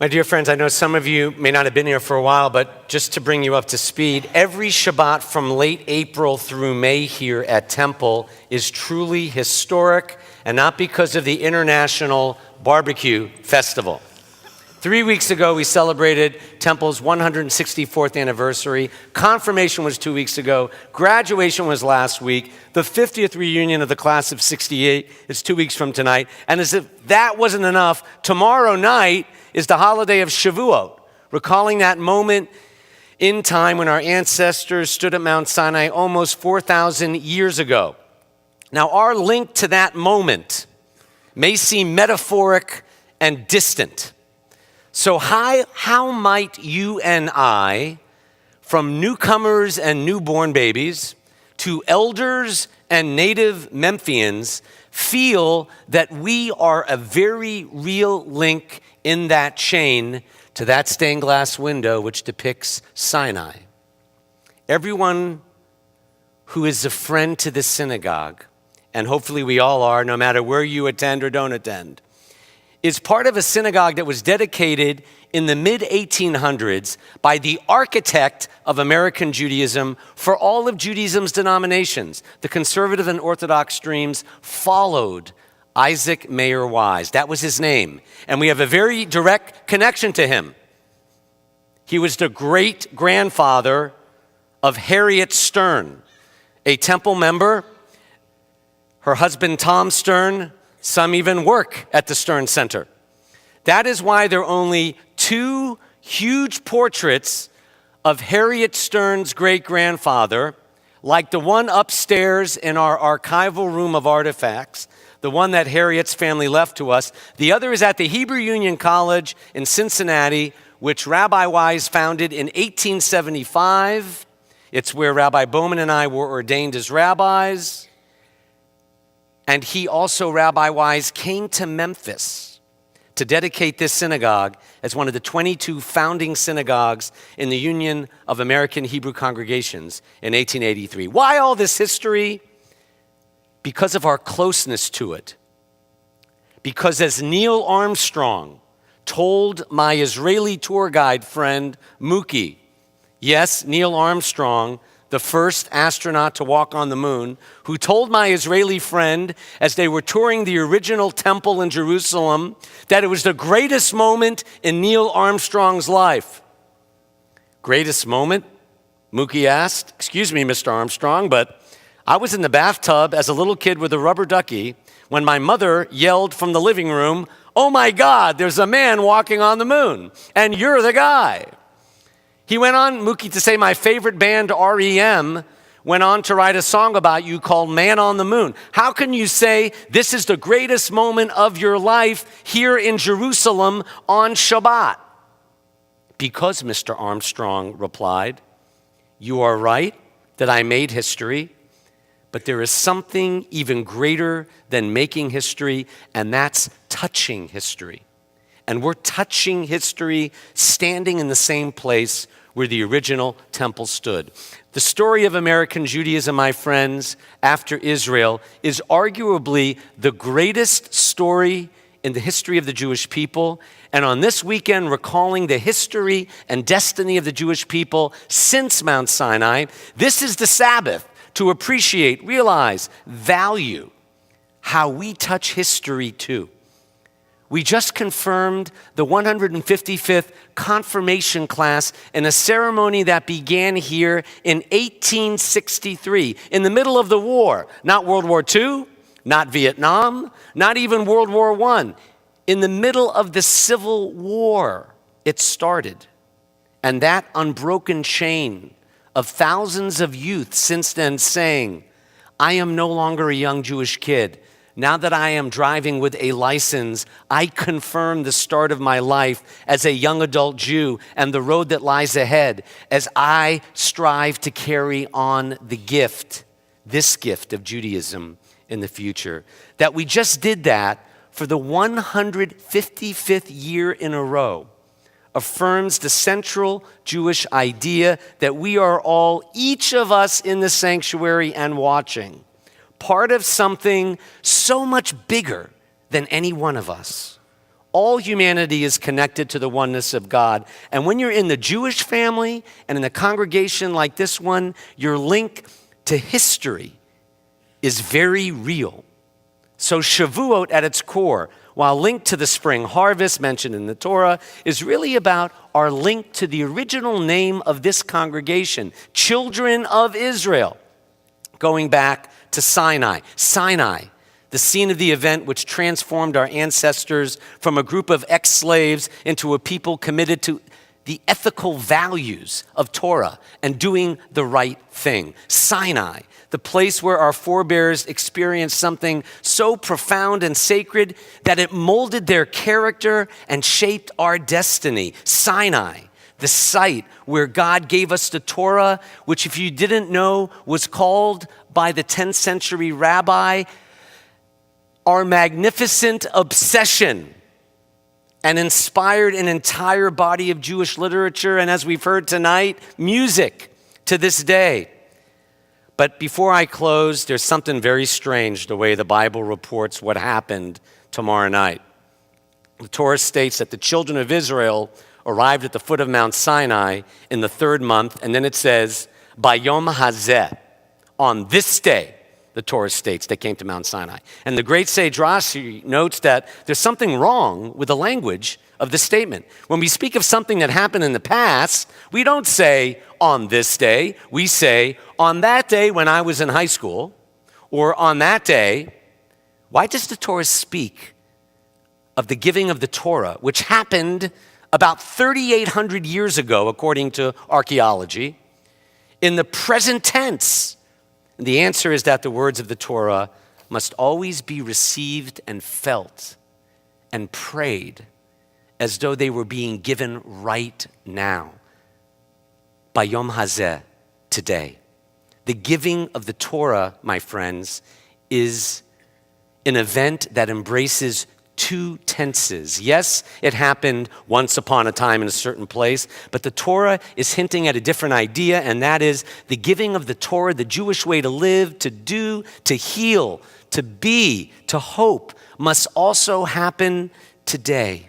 My dear friends, I know some of you may not have been here for a while, but just to bring you up to speed, every Shabbat from late April through May here at Temple is truly historic, and not because of the International Barbecue Festival. 3 weeks ago, we celebrated Temple's 164th anniversary. Confirmation was 2 weeks ago. Graduation was last week. The 50th reunion of the class of 68 is 2 weeks from tonight. And as if that wasn't enough, tomorrow night is the holiday of Shavuot, recalling that moment in time when our ancestors stood at Mount Sinai almost 4,000 years ago. Now, our link to that moment may seem metaphoric and distant. So how might you and I, from newcomers and newborn babies to elders and native Memphians, feel that we are a very real link in that chain to that stained glass window which depicts Sinai? Everyone who is a friend to the synagogue, and hopefully we all are, no matter where you attend or don't attend, is part of a synagogue that was dedicated in the mid-1800s by the architect of American Judaism for all of Judaism's denominations. The conservative and Orthodox streams followed Isaac Mayer Wise. That was his name. And we have a very direct connection to him. He was the great-grandfather of Harriet Stern, a Temple member. Her husband, Tom Stern, some even work at the Stern Center. That is why there are only 2 huge portraits of Harriet Stern's great-grandfather, like the one upstairs in our archival room of artifacts, the one that Harriet's family left to us. The other is at the Hebrew Union College in Cincinnati, which Rabbi Wise founded in 1875. It's where Rabbi Bowman and I were ordained as rabbis. And he also, Rabbi Wise, came to Memphis to dedicate this synagogue as one of the 22 founding synagogues in the Union of American Hebrew Congregations in 1883. Why all this history? Because of our closeness to it. Because as Neil Armstrong told my Israeli tour guide friend, Mookie, yes, Neil Armstrong, the first astronaut to walk on the moon, who told my Israeli friend as they were touring the original temple in Jerusalem that it was the greatest moment in Neil Armstrong's life. Greatest moment? Mookie asked. Excuse me, Mr. Armstrong, but I was in the bathtub as a little kid with a rubber ducky when my mother yelled from the living room, "Oh my God, there's a man walking on the moon, and you're the guy." He went on, Mookie, to say my favorite band, REM, went on to write a song about you called Man on the Moon. How can you say this is the greatest moment of your life here in Jerusalem on Shabbat? Because, Mr. Armstrong replied, you are right that I made history, but there is something even greater than making history, and that's touching history. And we're touching history standing in the same place where the original temple stood. The story of American Judaism, my friends, after Israel, is arguably the greatest story in the history of the Jewish people. And on this weekend, recalling the history and destiny of the Jewish people since Mount Sinai, this is the Sabbath to appreciate, realize, value how we touch history too. We just confirmed the 155th confirmation class in a ceremony that began here in 1863, in the middle of the war. Not World War II, not Vietnam, not even World War I. In the middle of the Civil War, it started. And that unbroken chain of thousands of youth since then saying, I am no longer a young Jewish kid. Now that I am driving with a license, I confirm the start of my life as a young adult Jew and the road that lies ahead as I strive to carry on the gift, this gift of Judaism in the future. That we just did that for the 155th year in a row affirms the central Jewish idea that we are all, each of us in the sanctuary and watching, part of something so much bigger than any one of us. All humanity is connected to the oneness of God. And when you're in the Jewish family and in a congregation like this one, your link to history is very real. So Shavuot at its core, while linked to the spring harvest mentioned in the Torah, is really about our link to the original name of this congregation, Children of Israel, going back to Sinai. Sinai, the scene of the event which transformed our ancestors from a group of ex-slaves into a people committed to the ethical values of Torah and doing the right thing. Sinai, the place where our forebears experienced something so profound and sacred that it molded their character and shaped our destiny. Sinai, the site where God gave us the Torah, which, if you didn't know, was called by the 10th century rabbi our magnificent obsession, and inspired an entire body of Jewish literature, and as we've heard tonight, music to this day. But before I close, there's something very strange the way the Bible reports what happened tomorrow night. The Torah states that the children of Israel arrived at the foot of Mount Sinai in the 3rd month, and then it says, Bayom Hazeh, on this day, the Torah states they came to Mount Sinai. And the great sage Rashi notes that there's something wrong with the language of the statement. When we speak of something that happened in the past, we don't say on this day. We say on that day when I was in high school, or on that day. Why does the Torah speak of the giving of the Torah, which happened about 3,800 years ago, according to archaeology, in the present tense? And the answer is that the words of the Torah must always be received and felt and prayed as though they were being given right now. Bayom Hazeh, today. The giving of the Torah, my friends, is an event that embraces 2 tenses. Yes, it happened once upon a time in a certain place, but the Torah is hinting at a different idea, and that is the giving of the Torah, the Jewish way to live, to do, to heal, to be, to hope, must also happen today.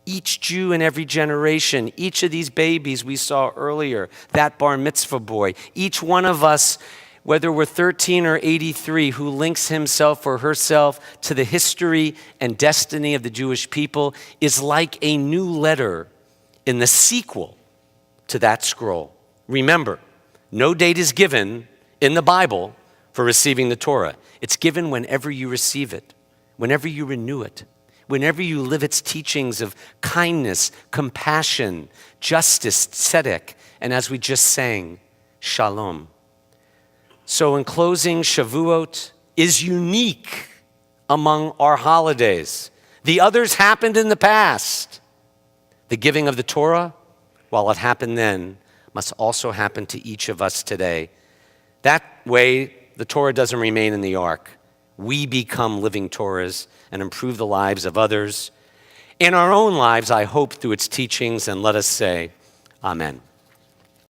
Each Jew in every generation, each of these babies we saw earlier, that bar mitzvah boy, each one of us, whether we're 13 or 83, who links himself or herself to the history and destiny of the Jewish people, is like a new letter in the sequel to that scroll. Remember, no date is given in the Bible for receiving the Torah. It's given whenever you receive it, whenever you renew it, whenever you live its teachings of kindness, compassion, justice, tzedek, and as we just sang, shalom. So in closing, Shavuot is unique among our holidays. The others happened in the past. The giving of the Torah, while it happened then, must also happen to each of us today. That way, the Torah doesn't remain in the ark. We become living Torahs and improve the lives of others. In our own lives, I hope, through its teachings, and let us say, Amen.